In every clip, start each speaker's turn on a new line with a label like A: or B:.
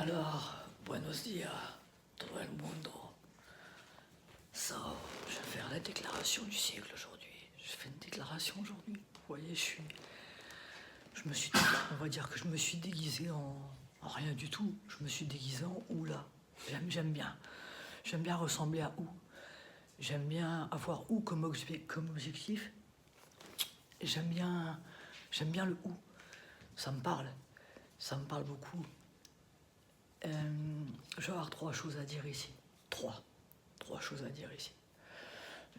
A: Alors, buenos días, todo el mundo. So, je vais faire la déclaration du siècle aujourd'hui. Je fais une déclaration aujourd'hui. Vous voyez, on va dire que je me suis déguisé en rien du tout. Je me suis déguisé en oula. J'aime bien. J'aime bien ressembler à ou. J'aime bien avoir ou comme objectif. Et j'aime bien le ou. Ça me parle beaucoup. Je vais avoir trois choses à dire ici. Trois choses à dire ici.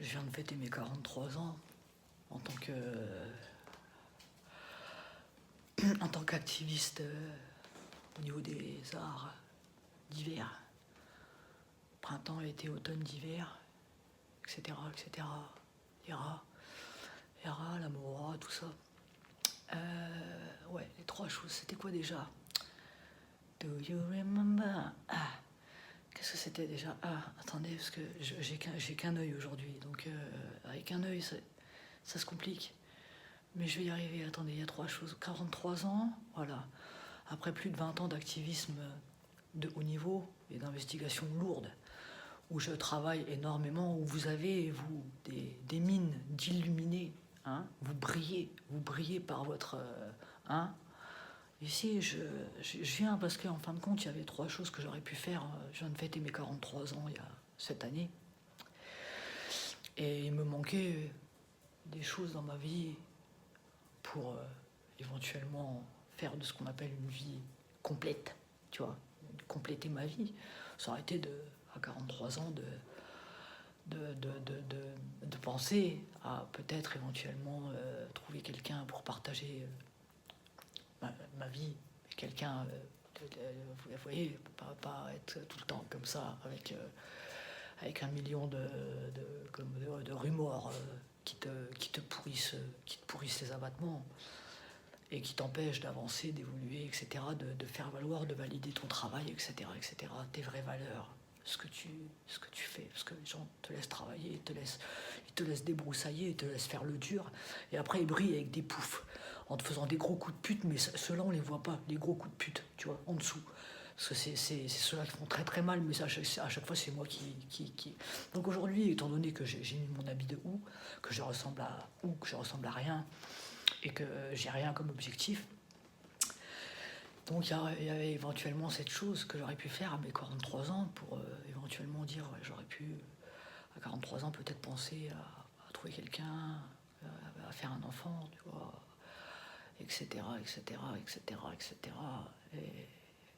A: Je viens de fêter mes 43 ans en tant qu'activiste au niveau des arts d'hiver. Printemps, été, automne, d'hiver, etc. Era, la Mora, tout ça. Ouais, les trois choses, c'était quoi déjà? Do you remember? Qu'est-ce que c'était déjà? Attendez, parce que j'ai qu'un œil aujourd'hui, donc avec un œil, ça se complique. Mais je vais y arriver. Attendez, il y a trois choses. 43 ans, voilà. Après plus de 20 ans d'activisme de haut niveau et d'investigation lourde, où je travaille énormément, où vous avez, vous, des mines d'illuminés, hein, vous brillez par votre... Ici, je viens parce qu'en fin de compte, il y avait trois choses que j'aurais pu faire. Je viens de fêter mes 43 ans il y a cette année. Et il me manquait des choses dans ma vie pour éventuellement faire de ce qu'on appelle une vie complète, tu vois, compléter ma vie. Ça aurait été à 43 ans de penser à peut-être éventuellement trouver quelqu'un pour partager ma vie, quelqu'un, vous voyez, pas être tout le temps comme ça, avec un million de rumeurs qui te pourrissent les abattements et qui t'empêchent d'avancer, d'évoluer, etc., de faire valoir, de valider ton travail, etc., tes vraies valeurs, ce que tu fais, parce que les gens te laissent travailler, ils te laissent débroussailler, ils te laissent faire le dur, et après ils brillent avec des poufs, en te faisant des gros coups de pute, mais ceux-là on les voit pas, les gros coups de pute, tu vois, en dessous. Parce que c'est ceux-là qui font très très mal, mais à chaque fois c'est moi qui... Donc aujourd'hui, étant donné que j'ai mis mon habit de ou, que je ressemble à rien, et que j'ai rien comme objectif, donc il y avait éventuellement cette chose que j'aurais pu faire à mes 43 ans pour éventuellement dire, ouais, j'aurais pu, à 43 ans, peut-être penser à trouver quelqu'un, à faire un enfant, tu vois, etc.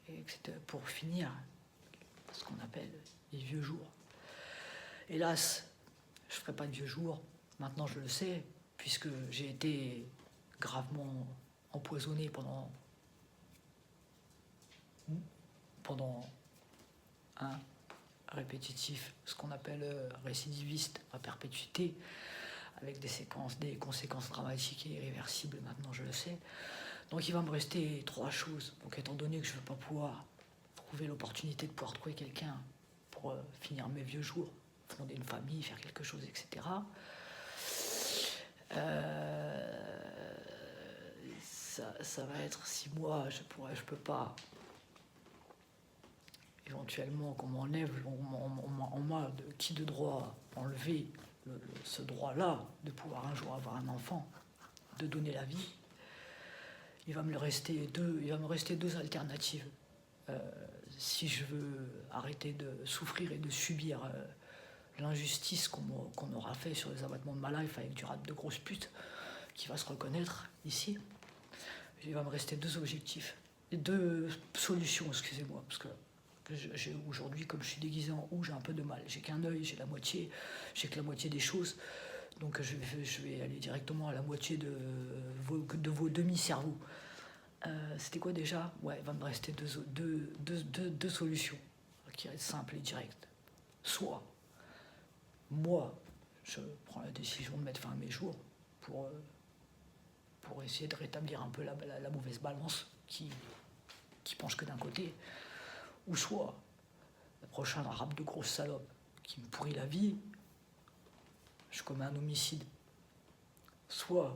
A: Et pour finir, ce qu'on appelle les vieux jours. Hélas, je ne ferai pas de vieux jours, maintenant je le sais, puisque j'ai été gravement empoisonné pendant un répétitif, ce qu'on appelle récidiviste à perpétuité, avec des conséquences dramatiques et irréversibles, maintenant je le sais. Donc il va me rester trois choses. Donc étant donné que je ne vais pas pouvoir trouver l'opportunité de pouvoir trouver quelqu'un pour finir mes vieux jours, fonder une famille, faire quelque chose, etc., ça va être 6 mois, je peux pas. Éventuellement, qu'on m'enlève, on m'a qui de droit enlevé ce droit-là de pouvoir un jour avoir un enfant, de donner la vie. Il va me rester deux alternatives. Si je veux arrêter de souffrir et de subir l'injustice qu'on aura fait sur les abattements de ma life avec du rap de grosse pute qui va se reconnaître ici, il va me rester deux solutions, excusez-moi, parce que aujourd'hui, comme je suis déguisé en ou, j'ai un peu de mal. J'ai qu'un œil, j'ai que la moitié des choses. Donc je vais aller directement à la moitié de vos demi-cerveaux. C'était quoi déjà? Ouais, il va me rester deux solutions qui restent simples et directes. Soit, moi, je prends la décision de mettre fin à mes jours pour essayer de rétablir un peu la mauvaise balance qui penche que d'un côté. Ou soit, le prochain rap de grosse salope qui me pourrit la vie, je commets un homicide. Soit,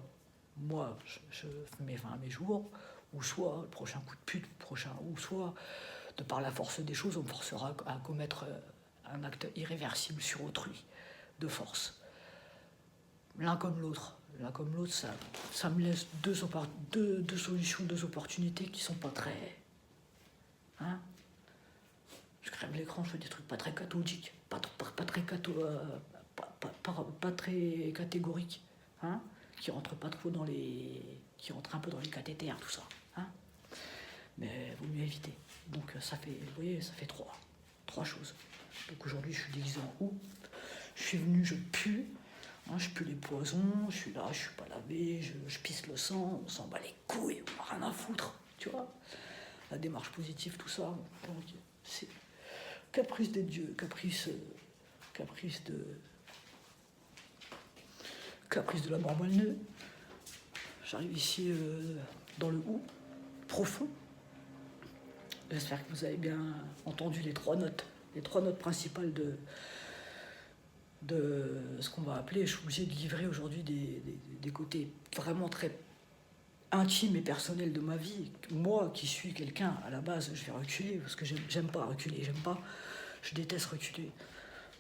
A: moi, je mets fin à mes jours, ou soit, le prochain coup de pute, ou soit, de par la force des choses, on me forcera à commettre un acte irréversible sur autrui, de force. L'un comme l'autre, ça me laisse deux solutions, deux opportunités qui sont pas très... Hein, je crève l'écran, je fais des trucs pas très cathodiques, pas très catégoriques, hein, qui rentrent pas trop dans les... qui rentrent un peu dans les cathéters, tout ça. Hein, mais vaut mieux éviter. Donc ça fait, vous voyez, ça fait trois choses. Donc aujourd'hui, je suis déguisé en houx, je suis venu, je pue, hein, je pue les poisons, je suis là, je suis pas lavé, je pisse le sang, on s'en bat les couilles, on n'a rien à foutre, tu vois. La démarche positive, tout ça, donc, c'est caprice des dieux, caprice de la mort moelle. J'arrive ici dans le houx, profond. J'espère que vous avez bien entendu les trois notes principales de ce qu'on va appeler. Je suis obligé de livrer aujourd'hui des côtés vraiment très intimes et personnels de ma vie. Moi, qui suis quelqu'un, à la base, je vais reculer, parce que j'aime pas reculer, je déteste reculer.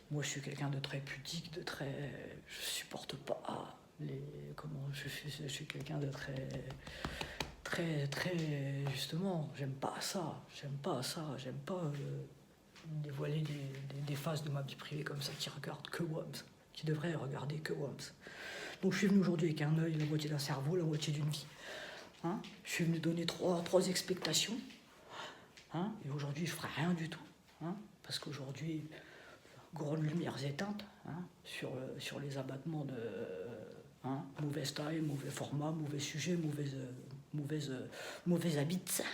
A: Moi, je suis quelqu'un de très pudique, je supporte pas je suis quelqu'un de très, justement, j'aime pas dévoiler des phases de ma vie privée comme ça qui devraient regarder que WAMS. Donc je suis venu aujourd'hui avec un œil, la moitié d'un cerveau, la moitié d'une vie. Hein, je suis venu donner trois expectations. Hein, et aujourd'hui, je ferai rien du tout. Hein, parce qu'aujourd'hui, grandes lumières éteintes, hein, sur les abattements de mauvaise taille, mauvais format, mauvais sujet, mauvais habitat,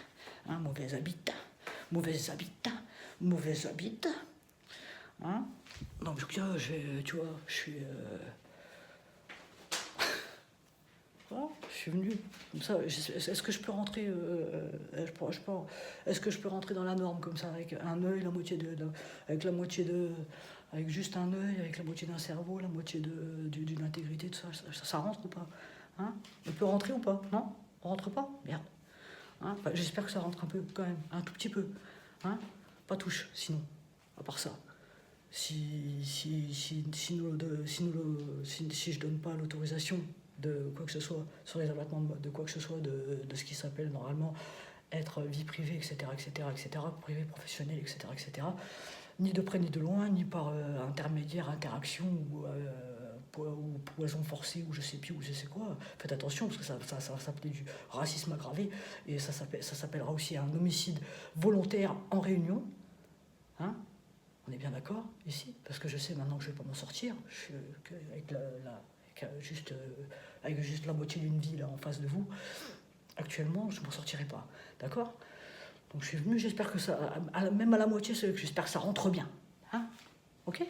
A: hein, mauvais habitat. Hein, donc tu vois, je suis voilà, je suis venu comme ça. Est-ce que je peux rentrer est-ce que je peux rentrer dans la norme comme ça, avec un œil, avec juste un œil, avec la moitié d'un cerveau, la moitié d'une intégrité, tout ça, ça rentre ou pas, hein? On peut rentrer ou pas? Non? On rentre pas? Merde. Hein, enfin, j'espère que ça rentre un peu quand même, un tout petit peu. Hein, pas touche, sinon, à part ça. Si je donne pas l'autorisation de quoi que ce soit sur les abattements de quoi que ce soit de ce qui s'appelle normalement être vie privée, etc., privé, professionnel, etc., ni de près ni de loin, ni par intermédiaire, interaction ou poison forcé ou je sais plus ou je sais quoi. Faites attention parce que ça s'appelait du racisme aggravé et ça s'appellera aussi un homicide volontaire en réunion. Hein, on est bien d'accord ici, parce que je sais maintenant que je vais pas m'en sortir. Avec juste la moitié d'une vie là en face de vous, actuellement, je m'en sortirai pas. D'accord? Donc je suis venu, j'espère que ça, même à la moitié, j'espère que ça rentre bien. Hein? Ok?